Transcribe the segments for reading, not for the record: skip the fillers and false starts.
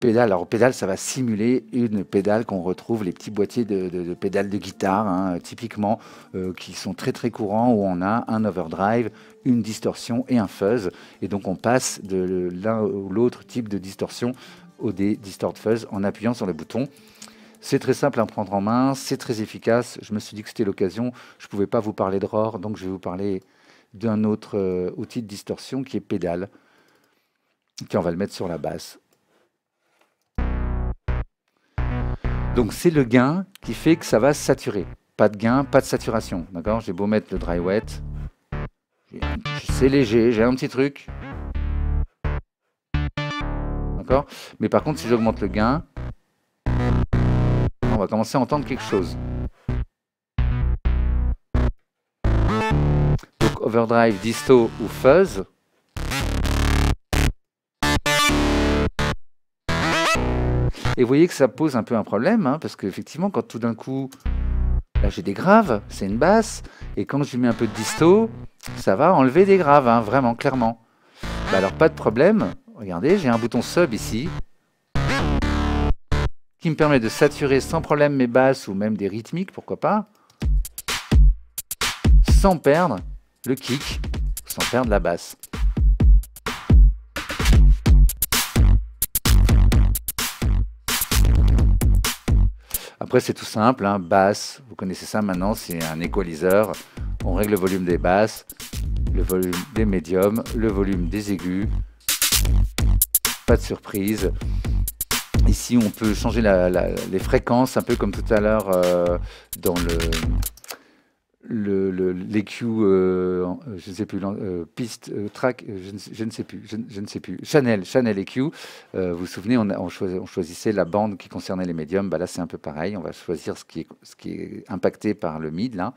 Pédale, alors pédale, ça va simuler une pédale qu'on retrouve, les petits boîtiers de pédales de guitare, hein, typiquement, qui sont très très courants, où on a un overdrive, une distorsion et un fuzz. Et donc on passe de l'un ou l'autre type de distorsion au distort fuzz en appuyant sur le bouton. C'est très simple à prendre en main, c'est très efficace. Je me suis dit que c'était l'occasion. Je ne pouvais pas vous parler de Rohr, donc je vais vous parler d'un autre outil de distorsion qui est pédale. Tiens, on va le mettre sur la basse. Donc c'est le gain qui fait que ça va saturer. Pas de gain, pas de saturation. D'accord? J'ai beau mettre le dry wet. C'est léger, j'ai un petit truc. D'accord? Mais par contre, si j'augmente le gain, on va commencer à entendre quelque chose. Donc overdrive, disto ou fuzz. Et vous voyez que ça pose un peu un problème, hein, parce qu'effectivement, quand tout d'un coup, là j'ai des graves, c'est une basse, et quand je lui mets un peu de disto, ça va enlever des graves, hein, vraiment, clairement. Bah alors pas de problème, regardez, j'ai un bouton sub ici, qui me permet de saturer sans problème mes basses, ou même des rythmiques, pourquoi pas, sans perdre le kick, sans perdre la basse. Après, c'est tout simple, hein, basse, vous connaissez ça maintenant, c'est un equalizer. On règle le volume des basses, le volume des médiums, le volume des aigus. Pas de surprise. Ici, on peut changer les fréquences, un peu comme tout à l'heure dans l'EQ, je ne sais plus, piste, track, je ne sais plus, je ne sais plus, Channel EQ. Vous vous souvenez, on choisissait la bande qui concernait les médiums. Bah là, c'est un peu pareil. On va choisir ce qui est impacté par le mid, là.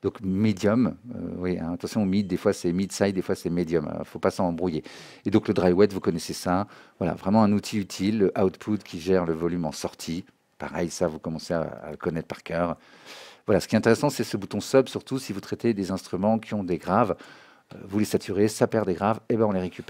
Donc, médium, oui, hein, attention au mid, des fois c'est mid-side, des fois c'est médium. Il ne faut pas s'en embrouiller. Et donc, le dry wet, vous connaissez ça. Voilà, vraiment un outil utile, le output qui gère le volume en sortie. Pareil, ça, vous commencez à le connaître par cœur. Voilà, ce qui est intéressant, c'est ce bouton sub, surtout si vous traitez des instruments qui ont des graves. Vous les saturez, ça perd des graves, et ben on les récupère.